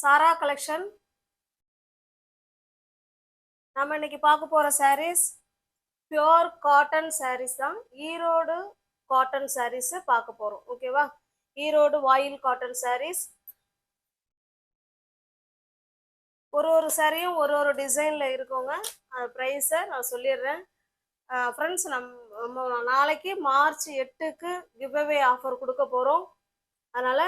சாரா collection. நம்ம இன்னைக்கு பார்க்க போற சாரீஸ் பியோர் காட்டன் சாரீஸ் தான். ஈரோடு காட்டன் சாரீஸ் பார்க்க போறோம். ஓகேவா? ஈரோடு வாயில் காட்டன் சாரீஸ். ஒரு சாரியும் ஒரு டிசைன்ல இருக்குங்க. அது ப்ரைஸை நான் சொல்லிடுறேன். ஃப்ரெண்ட்ஸ், நம்ம நாளைக்கு மார்ச் 8க்கு கிவ்அவே ஆஃபர் கொடுக்க போகிறோம். அதனால்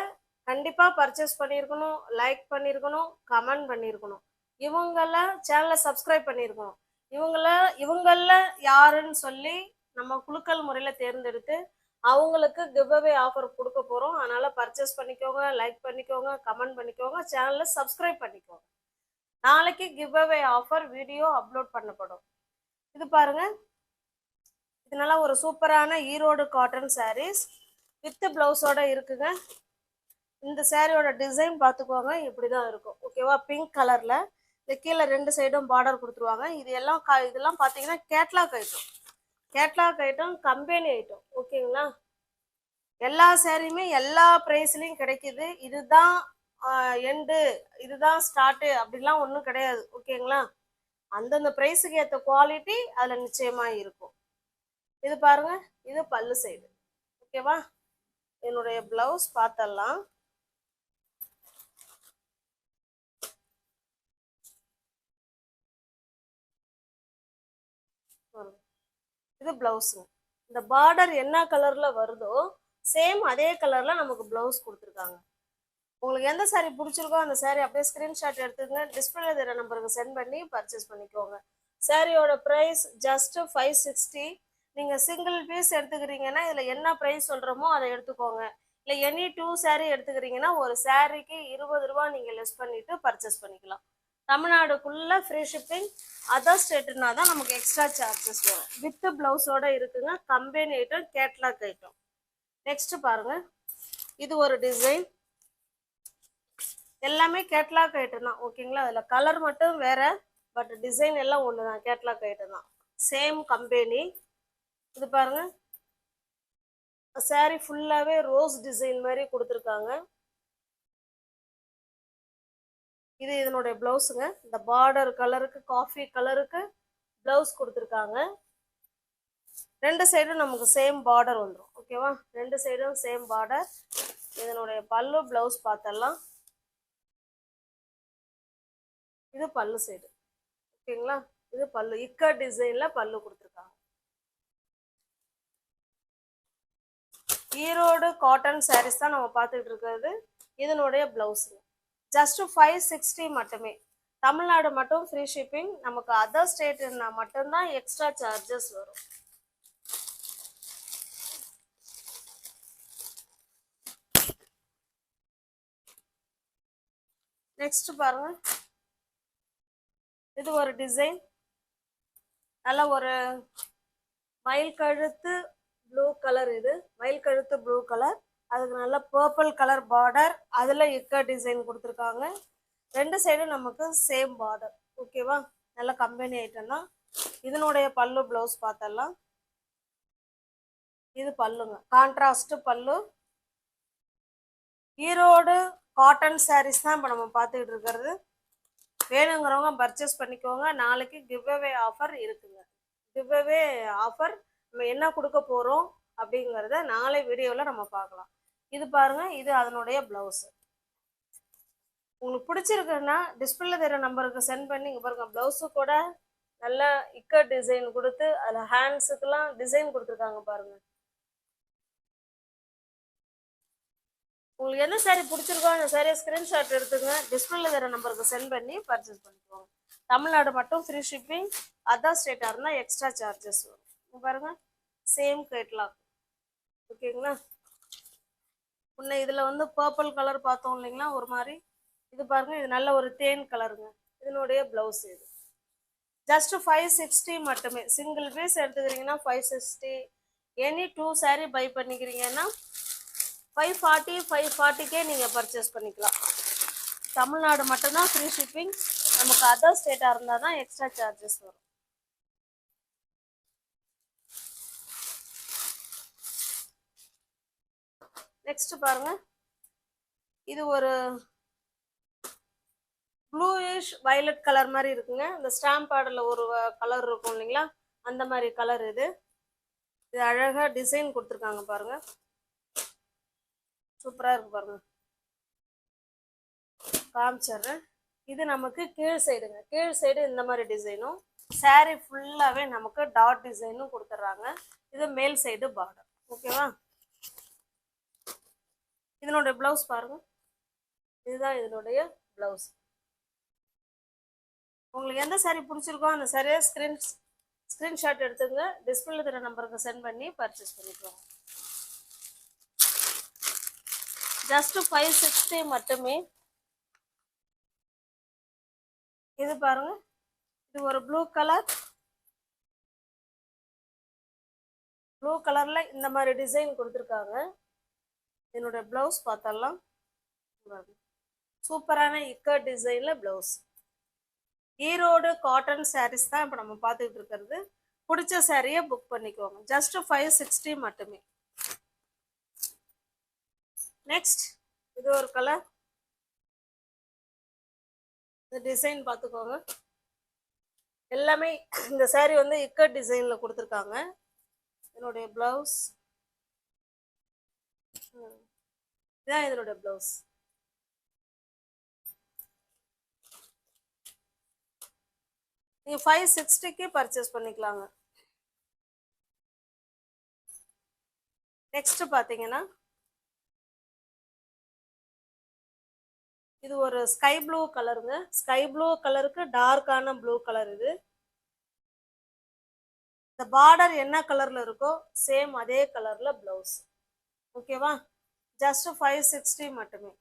கண்டிப்பாக பர்ச்சேஸ் பண்ணியிருக்கணும், லைக் பண்ணியிருக்கணும், கமெண்ட் பண்ணியிருக்கணும். இவங்கள சேனலை சப்ஸ்கிரைப் பண்ணியிருக்கணும். இவங்கள யாருன்னு சொல்லி நம்ம குலுக்கல் முறையில் தேர்ந்தெடுத்து அவங்களுக்கு கிவ்அவே ஆஃபர் கொடுக்க போகிறோம். அதனால் பர்ச்சேஸ் பண்ணிக்கோங்க, லைக் பண்ணிக்கோங்க, கமெண்ட் பண்ணிக்கோங்க, சேனலை சப்ஸ்கிரைப் பண்ணிக்கோங்க. நாளைக்கு கிவ்அவே ஆஃபர் வீடியோ அப்லோட் பண்ணப்படும். இது பாருங்க, இது நல்லா ஒரு சூப்பரான ஈரோடு காட்டன் சாரீஸ் வித் பிளவுஸோட இருக்குங்க. இந்த சாரியோட டிசைன் பார்த்துக்கோங்க, இப்படிதான் இருக்கும். ஓகேவா? பிங்க் கலர்ல இந்த கீழே 2 சைடும் பார்டர் கொடுத்துருவாங்க. இதெல்லாம் பார்த்தீங்கன்னா கேட்லாக் ஐட்டம், கம்பெனி ஐட்டம். ஓகேங்களா? எல்லா சாரியுமே எல்லா ப்ரைஸ்லையும் கிடைக்குது. இதுதான் எண்டு, இதுதான் ஸ்டார்ட்டு அப்படிலாம் ஒன்றும் கிடையாது. ஓகேங்களா? அந்தந்த ப்ரைஸுக்கு ஏற்ற குவாலிட்டி அதில் நிச்சயமாக இருக்கும். இது பாருங்க, இது பல்லு சைடு. ஓகேவா? என்னுடைய பிளவுஸ் பார்த்தலாம். இது பிளவுஸுங்க. இந்த பார்டர் என்ன கலர்ல வருதோ சேம் அதே கலர்ல நமக்கு பிளவுஸ் கொடுத்துருக்காங்க. உங்களுக்கு எந்த சாரீ பிடிச்சிருக்கோ அந்த சாரீ அப்படியே ஸ்கிரீன்ஷாட் எடுத்துக்கங்க. டிஸ்பிளே தர நம்பருக்கு சென்ட் பண்ணி பர்ச்சேஸ் பண்ணிக்கோங்க. சாரியோட ப்ரைஸ் ஜஸ்ட் 560. நீங்கள் சிங்கிள் பீஸ் எடுத்துக்கிறீங்கன்னா இதில் என்ன ப்ரைஸ் சொல்கிறோமோ அதை எடுத்துக்கோங்க. இல்லை எனி 2 சாரீ எடுத்துக்கிறீங்கன்னா ஒரு சாரீக்கு 20 ரூபா நீங்கள் லெஸ் பண்ணிட்டு பர்ச்சேஸ் பண்ணிக்கலாம். தமிழ்நாடுக்குள்ள ஃப்ரீ ஷிப்பிங். அதர் ஸ்டேட்னா தான் நமக்கு எக்ஸ்ட்ரா சார்ஜஸ் வரும். வித் பிளவுஸோட இருக்குங்க. Company item, catalogue item. Next பாருங்க, இது ஒரு டிசைன். எல்லாமே கேட்லாக் ஐட்டம் தான். ஓகேங்களா? அதில் கலர் மட்டும் வேற, பட் டிசைன் எல்லாம் ஒன்று தான். கேட்லாக் ஐட்டம் தான், சேம் கம்பெனி. இது பாருங்க, சாரி ஃபுல்லாகவே ரோஸ் டிசைன் மாதிரி கொடுத்துருக்காங்க. இது இதனுடைய பிளவுஸுங்க. இந்த பார்டர் கலருக்கு, காஃபி கலருக்கு பிளவுஸ் கொடுத்துருக்காங்க. 2 சைடும் நமக்கு சேம் பார்டர் வந்துடும். ஓகேவா? 2 சைடும் சேம் பார்டர். இதனுடைய பல்லு பிளவுஸ் பார்த்தலாம். இது பல்லு சைடு. ஓகேங்களா? இது பல்லு இக்கட் டிசைன்ல பல்லு கொடுத்துருக்காங்க. ஈரோடு காட்டன் சாரீஸ் தான் நம்ம பார்த்துட்டு இருக்கிறது. இதனுடைய பிளவுஸுங்க ஜஸ்ட் 560 மட்டுமே. தமிழ்நாடு மட்டும் ஃப்ரீ ஷிப்பிங். நமக்கு அதர் ஸ்டேட்னா மட்டும்தான் எக்ஸ்ட்ரா சார்ஜஸ் வரும். நெக்ஸ்ட் பாருங்க, இது ஒரு டிசைன். நல்ல ஒரு மயில் கழுத்து ப்ளூ கலர். இது மயில் கழுத்து ப்ளூ கலர், அதுக்கு நல்ல பர்பிள் கலர் பார்டர். அதில் இக்க டிசைன் கொடுத்துருக்காங்க. 2 சைடும் நமக்கு சேம் பார்டர். ஓகேவா? நல்ல கம்பெனி ஐட்டம் தான். இதனுடைய பல்லு பிளவுஸ் பார்த்தலாம். இது பல்லுங்க, கான்ட்ராஸ்ட் பல்லு. ஈரோடு காட்டன் சாரீஸ் தான் இப்போ நம்ம பார்த்துக்கிட்டு இருக்கிறது. வேணுங்கிறவங்க பர்ச்சேஸ் பண்ணிக்கோங்க. நாளைக்கு கிவ்அவே ஆஃபர் இருக்குங்க. கிவ்அவே ஆஃபர் நம்ம என்ன கொடுக்க போகிறோம் அப்படிங்கிறத நாளை வீடியோவில் நம்ம பார்க்கலாம். இது பாருங்க, இது அதனுடைய பிளவுஸு. உங்களுக்கு பிடிச்சிருக்குன்னா டிஸ்பிளே தர நம்பருக்கு சென்ட் பண்ணி இங்கே பாருங்க, பிளவுஸு கூட நல்ல இக்கட் டிசைன் கொடுத்து அதில் ஹேண்ட்ஸுக்கெல்லாம் டிசைன் கொடுத்துருக்காங்க பாருங்க. உங்களுக்கு என்ன சாரீ பிடிச்சிருக்கோ அந்த சாரியை ஸ்கிரீன்ஷாட் எடுத்துங்க. டிஸ்பிளே தர நம்பருக்கு சென்ட் பண்ணி பர்ச்சேஸ் பண்ணிக்குவாங்க. தமிழ்நாடு மட்டும் ஃப்ரீ ஷிப்பிங். அதர் ஸ்டேட்டாக இருந்தால் எக்ஸ்ட்ரா சார்ஜஸ் வரும். பாருங்க, சேம் கேட்லாக். ஓகேங்களா? முன்ன இதில் வந்து பர்பிள் கலர் பார்த்தோம் இல்லைங்களா ஒரு மாதிரி. இது பாருங்க, இது நல்ல ஒரு தேன் கலருங்க. இதனுடைய பிளவுஸ் இது ஜஸ்ட் 560 மட்டுமே. சிங்கிள் பீஸ் எடுத்துக்கிறீங்கன்னா 560. எனி 2 சாரீ பை பண்ணிக்கிறீங்கன்னா 540, 540கே நீங்கள் பர்ச்சேஸ் பண்ணிக்கலாம். தமிழ்நாடு மட்டும்தான் ஃப்ரீ ஷிப்பிங். நமக்கு அதர் ஸ்டேட்டாக இருந்தால் தான் எக்ஸ்ட்ரா சார்ஜஸ் வரும். நெக்ஸ்ட் பாருங்க, இது ஒரு ப்ளூயிஷ் வயலட் கலர் மாதிரி இருக்குங்க. இந்த ஸ்டாம்ப் பேடில் ஒரு கலர் இருக்கும் இல்லைங்களா, அந்த மாதிரி கலர் இது. இது அழகாக டிசைன் கொடுத்துருக்காங்க பாருங்க, சூப்பராக இருக்கு பாருங்க. காமிச்சிட்றேன். இது நமக்கு கீழ் சைடுங்க. கீழ் சைடு இந்த மாதிரி டிசைனும், சாரீ ஃபுல்லாகவே நமக்கு டாட் டிசைனும் கொடுத்துட்றாங்க. இது மேல் சைடு பார்டர். ஓகேவா? இதனுடைய ப்ளவுஸ் பாருங்க, இதுதான் இதனுடைய ப்ளவுஸ். உங்களுக்கு எந்த சாரீ பிடிச்சிருக்கோ அந்த சாரியை ஸ்க்ரீன்ஷாட் எடுத்துங்க, டிஸ்பிளே தர நம்பருக்கு சென்ட் பண்ணி பர்ச்சேஸ் பண்ணிக்கோங்க. ஜஸ்ட் 560 மட்டுமே. இது பாருங்க, இது ஒரு ப்ளூ கலர்ல இந்த மாதிரி டிசைன் கொடுத்துருக்காங்க. என்னோட பிளவுஸ் பார்த்தலாம், சூப்பரான இக்கட் டிசைன்ல பிளவுஸ். ஈரோடு காட்டன் சாரீஸ் தான் இப்போ நம்ம பார்த்துட்டு இருக்கிறது. பிடிச்ச சாரியை புக் பண்ணிக்கோங்க. ஜஸ்ட் 560 மட்டுமே. நெக்ஸ்ட் இது ஒரு கலர். இந்த டிசைன் பார்த்துக்கோங்க. எல்லாமே இந்த சாரீ வந்து இக்கட் டிசைன்ல கொடுத்துருக்காங்க. இதனுடைய பிளவுஸ் இதான் இதனுடைய பிளவுஸ். நீங்க 560க்கு பர்ச்சேஸ் பண்ணிக்கலாங்க. நெக்ஸ்ட் பாத்தீங்கன்னா இது ஒரு ஸ்கை ப்ளூ கலருங்க. ஸ்கை ப்ளூ கலருக்கு டார்க்கான ப்ளூ கலர். இது இந்த பார்டர் என்ன கலர்ல இருக்கோ சேம் அதே கலர்ல பிளவுஸ். ஓகேவா? ஜஸ்ட் 560 மட்டுமே.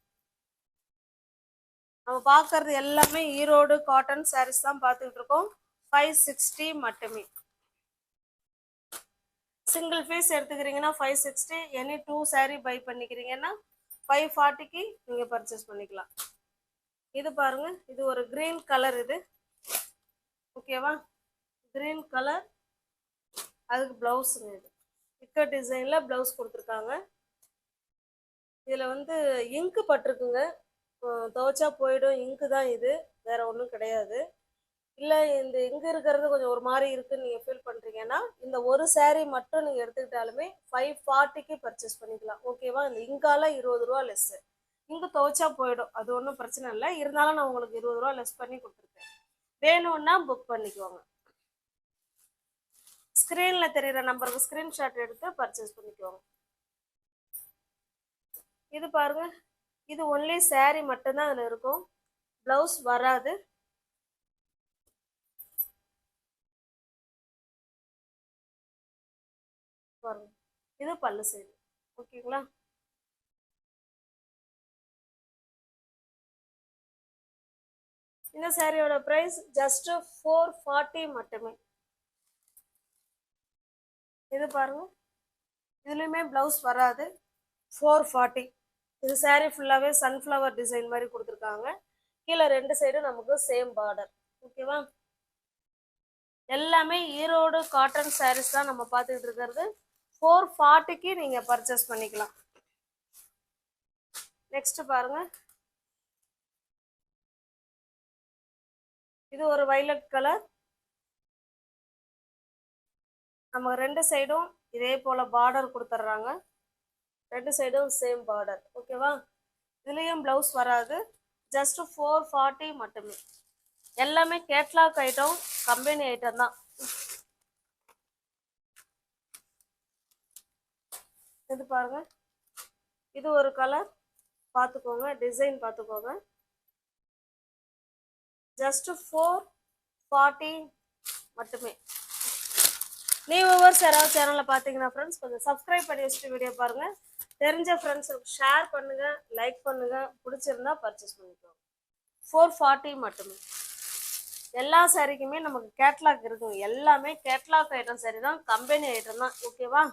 நம்ம பார்க்கறது எல்லாமே ஈரோடு காட்டன் சாரீஸ் தான் பார்த்துட்டு இருக்கோம். 560 மட்டுமே. சிங்கிள் பீஸ் எடுத்துக்கிறீங்கன்னா 560. எனி 2 சாரீ பை பண்ணிக்கிறீங்கன்னா 540க்கு நீங்க பர்ச்சேஸ் பண்ணிக்கலாம். இது பாருங்க, இது ஒரு கிரீன் கலர். இது ஓகேவா? கிரீன் கலர், அதுக்கு பிளவுஸுங்க. இது இக்கட் டிசைன்ல பிளவுஸ் கொடுத்துருக்காங்க. இதுல வந்து இங்கு பட்டிருக்குங்க, துவைச்சா போயிடும் இங்கு தான். இது வேற ஒன்றும் கிடையாது. இல்லை இந்த இங்கு இருக்கிறது கொஞ்சம் ஒரு மாதிரி இருக்குன்னு நீங்கள் ஃபீல் பண்ணுறீங்கன்னா இந்த ஒரு சாரீ மட்டும் நீங்கள் எடுத்துக்கிட்டாலுமே 540க்கு பர்ச்சேஸ் பண்ணிக்கலாம். ஓகேவா? இந்த இங்கால 20 ரூபா லெஸ்ஸு. இங்கு துவைச்சா போயிடும், அது ஒன்றும் பிரச்சனை இல்லை. இருந்தாலும் நான் உங்களுக்கு 20 ரூபா லெஸ் பண்ணி கொடுத்துருக்கேன். வேணும்னா புக் பண்ணிக்குவாங்க. ஸ்க்ரீனில் தெரிகிற நம்பருக்கு ஸ்க்ரீன்ஷாட் எடுத்து பர்ச்சேஸ் பண்ணிக்குவாங்க. இது பாருங்க, இது ஒன்லி சாரீ மட்டும்தான் அதில் இருக்கும், பிளவுஸ் வராது. பாருங்க, இது பல்லு சைடு. ஓகேங்களா? இந்த சாரியோட பிரைஸ் ஜஸ்ட் 440 மட்டுமே. இது பாருங்க, இதுலயுமே பிளவுஸ் வராது. 440. இது சாரீ ஃபுல்லாவே சன்ஃப்ளவர் டிசைன் மாதிரி கொடுத்துருக்காங்க. கீழே 2 சைடும் நமக்கு சேம் பார்டர். ஓகேவா? எல்லாமே ஈரோடு காட்டன் சாரீஸ் தான் நம்ம பார்த்துட்டு இருக்கிறது. 440க்கு நீங்க பர்ச்சேஸ் பண்ணிக்கலாம். நெக்ஸ்ட் பாருங்க, இது ஒரு வயலட் கலர். நம்ம 2 சைடும் இதே போல பார்டர் கொடுத்துட்றாங்க. 2 சைடும் சேம் பார்டர். ஓகேவா? இதுலயும் பிளவுஸ் வராது. ஜஸ்ட் 440 மட்டுமே. எல்லாமே கேட்லாக் ஐட்டம், கம்பெனி ஐட்டம் தான். இது பாருங்க, இது ஒரு கலர் பார்த்துக்கோங்க, டிசைன் பார்த்துக்கோங்க. ஜஸ்ட் 440 மட்டுமே. நியூ வியூவர்ஸ் யாராவது சேனலில் பார்த்தீங்கன்னா ஃப்ரெண்ட்ஸ் கொஞ்சம் சப்ஸ்கிரைப் பண்ணி வச்சுட்டு வீடியோ பாருங்கள். தெரிஞ்ச ஃப்ரெண்ட்ஸுக்கு ஷேர் பண்ணுங்கள், லைக் பண்ணுங்கள். பிடிச்சிருந்தா பர்ச்சேஸ் பண்ணிக்கோங்க. 440 மட்டுமே. எல்லா சாரிக்குமே நமக்கு கேட்லாக் இருக்குங்க. எல்லாமே கேட்லாக் ஐட்டம் சாரி தான், கம்பெனி ஐட்டம் தான். ஓகேவா?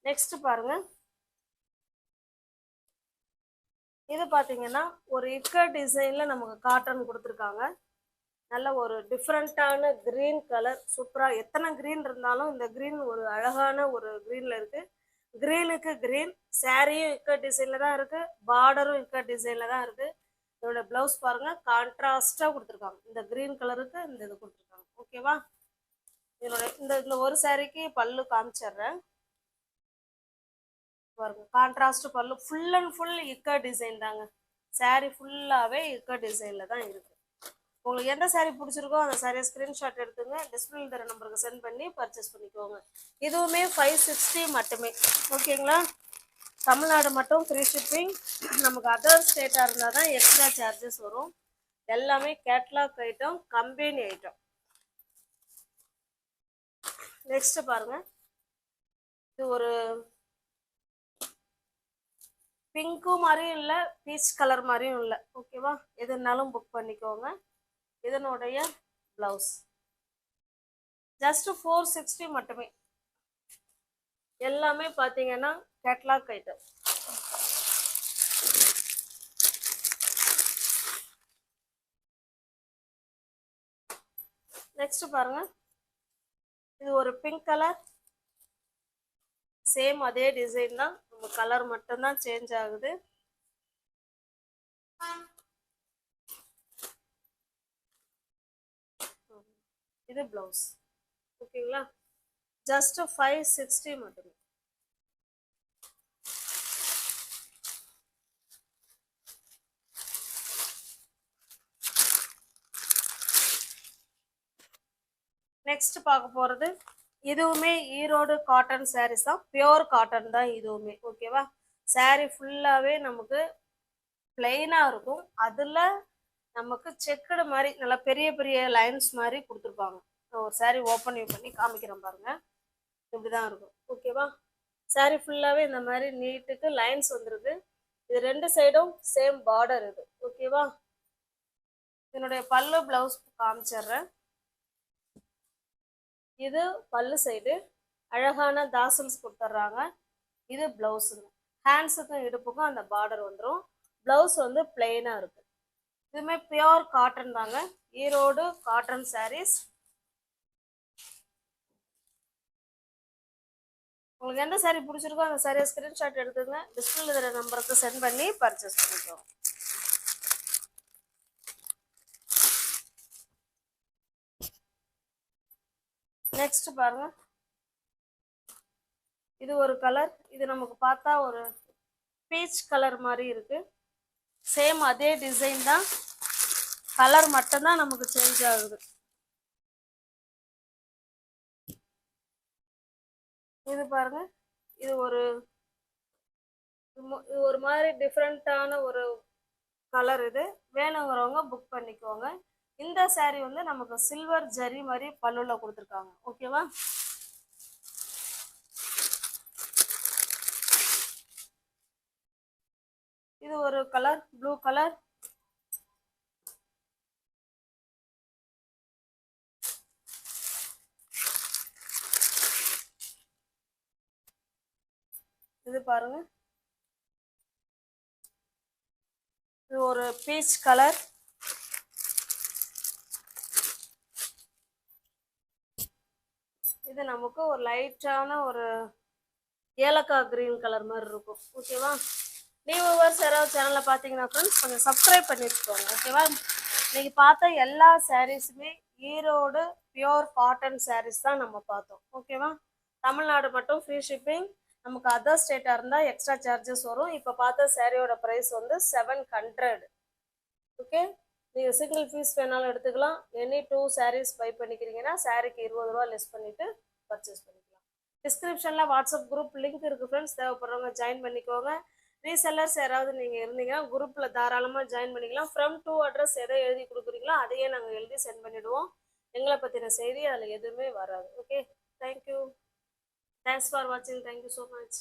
நெக்ஸ்ட் பாருங்க, இது பார்த்தீங்கன்னா ஒரு இக்கட் டிசைன்ல நமக்கு காட்டன் கொடுத்துருக்காங்க. நல்ல ஒரு டிஃப்ரெண்ட்டான கிரீன் கலர். சூப்பராக, எத்தனை கிரீன் இருந்தாலும் இந்த கிரீன் ஒரு அழகான ஒரு கிரீன்ல இருக்கு. கிரீனுக்கு கிரீன், சாரியும் இக்கட் டிசைனில் தான் இருக்குது, பார்டரும் இக்கட் டிசைனில் தான் இருக்குது. இதோட ப்ளவுஸ் பாருங்கள் கான்ட்ராஸ்டாக கொடுத்துருக்காங்க. இந்த க்ரீன் கலருக்கு இந்த இது கொடுத்துருக்காங்க. ஓகேவா? இதனோட இந்த இந்த ஒரு சாரிக்கு பல்லு காமிச்சிடுறேன் பாருங்க. கான்ட்ராஸ்ட் பல்லு, full and full ikat design தாங்க. சாரி ஃபுல்லாகவே இக்கட் டிசைனில் தான் இருக்குது. உங்களுக்கு எந்த சாரீ பிடிச்சிருக்கோ அந்த சாரியை ஸ்க்ரீன்ஷாட் எடுத்துங்க, டிஸ்பிளேல தர நம்பருக்கு சென்ட் பண்ணி பர்ச்சேஸ் பண்ணிக்கோங்க. இதுவுமே 560 மட்டுமே. ஓகேங்களா? தமிழ்நாடு மட்டும் ஃப்ரீ ஷிப்பிங். நமக்கு அதர் ஸ்டேட்டாக இருந்தால் தான் எக்ஸ்ட்ரா சார்ஜஸ் வரும். எல்லாமே catalogue item, company item. Next பாருங்க, இது ஒரு பிங்க்கும் மாதிரியும் இல்லை, பீச் கலர் மாதிரியும் இல்லை. ஓகேவா? எதுனாலும் புக் பண்ணிக்கோங்க. இதனுடைய பிளவுஸ் ஜஸ்ட் 460 மட்டுமே. எல்லாமே பார்த்தீங்கன்னா கேட்லாக் ஐட்டம். நெக்ஸ்ட் பாருங்க, இது ஒரு பிங்க் கலர், சேம் அதே டிசைன் தான், நம்ம கலர் மட்டும்தான் சேஞ்ச் ஆகுது. இது பிளவுஸ். ஓகேங்களா? ஜஸ்ட் 560 மட்டுமே. நெக்ஸ்ட் பார்க்க போறது, இதுவுமே ஈரோடு காட்டன் சாரீஸ் தான், பியோர் காட்டன் தான் இதுவுமே. ஓகேவா? சாரீ ஃபுல்லாவே நமக்கு பிளெயினா இருக்கும், அதுல நமக்கு செக்குடு மாதிரி நல்லா பெரிய பெரிய லைன்ஸ் மாதிரி கொடுத்துருப்பாங்க. ஒரு சாரீ ஓப்பன் பண்ணி காமிக்கிறேன் பாருங்க. இப்படிதான் இருக்கும். ஓகேவா? சாரீ ஃபுல்லாவே இந்த மாதிரி நீட்டுக்கு லைன்ஸ் வந்துருக்கு. இது ரெண்டு சைடும் சேம் பார்டர் இது. ஓகேவா? இதனுடைய பல்லு பிளவுஸ் காமிச்சிடுறேன். இது பல்லு சைடு அழகான தாசல்ஸ் கொடுத்துட்றாங்க. இது பிளவுஸுங்க. ஹேண்ட்ஸுக்கும் இடுப்புக்கும் அந்த பார்டர் வந்துடும். பிளவுஸ் வந்து பிளெயினா இருக்கு. இதுவுமே பியோர் காட்டன் தாங்க, ஈரோடு காட்டன் சாரீஸ். உங்களுக்கு எந்த சாரீ பிடிச்சிருக்கோ அந்த சாரியை ஸ்கிரீன்ஷாட் எடுத்துங்க, டிஸ்பிளேல இருக்கிற நம்பருக்கு சென்ட் பண்ணி பர்ச்சேஸ் பண்ணிக்கோங்க. நெக்ஸ்ட் பாருங்க, இது ஒரு கலர். இது நமக்கு பார்த்தா ஒரு பீச் கலர் மாதிரி இருக்கு. சேம் அதே டிசைன் தான், கலர் மட்டும்தான் நமக்கு சேஞ்ச் ஆகுது. இது பாருங்க, இது ஒரு மாதிரி டிஃப்ரெண்ட்டான ஒரு கலர். இது வேணுங்கிறவங்க புக் பண்ணிக்கோங்க. இந்த சாரீ வந்து நமக்கு சில்வர் ஜரி மாதிரி பல்லுல கொடுத்துருக்காங்க. ஓகேவா? இது ஒரு கலர், ப்ளூ கலர். இது பாருங்க, இது ஒரு பீச் கலர். இது நமக்கு ஒரு லைட்டான ஒரு ஏலக்காய் கிரீன் கலர் மாதிரி இருக்கும். ஓகேவா? நியூ வியூவர்ஸ் யாராவது சேனலை பார்த்தீங்கன்னா ஃப்ரெண்ட்ஸ் கொஞ்சம் சப்ஸ்கிரைப் பண்ணி வச்சுக்கோங்க. ஓகேவா? இன்னைக்கு பார்த்த எல்லா சாரீஸுமே ஈரோடு பியோர் காட்டன் சாரீஸ் தான் நம்ம பார்த்தோம். ஓகேவா? தமிழ்நாடு மட்டும் ஃப்ரீ ஷிப்பிங். நமக்கு அதர் ஸ்டேட்டாக இருந்தால் எக்ஸ்ட்ரா சார்ஜஸ் வரும். இப்போ பார்த்த சாரியோட ப்ரைஸ் வந்து 700. ஓகே, நீங்கள் சிங்கிள் பீஸ் வேணாலும் எடுத்துக்கலாம். எனி 2 சாரீஸ் பை பண்ணிக்கிறீங்கன்னா சாரிக்கு 20 ரூபா லெஸ் பண்ணிவிட்டு பர்ச்சேஸ் பண்ணிக்கலாம். டிஸ்கிரிப்ஷனில் வாட்ஸ்அப் குரூப் லிங்க் இருக்குது ஃப்ரெண்ட்ஸ், தேவைப்படுறவங்க ஜாயின் பண்ணிக்கோங்க. ரீசெல்லர்ஸ் யாராவது நீங்கள் இருந்தீங்கன்னா குரூப்பில் தாராளமாக ஜாயின் பண்ணிக்கலாம். ஃப்ரம் டூ அட்ரஸ் எதை எழுதி கொடுக்குறீங்களோ அதையே நாங்கள் எழுதி சென்ட் பண்ணிவிடுவோம். எங்களை பற்றின செய்தி அதில் எதுவுமே வராது. Okay, thank you. Thanks for watching. Thank you so much.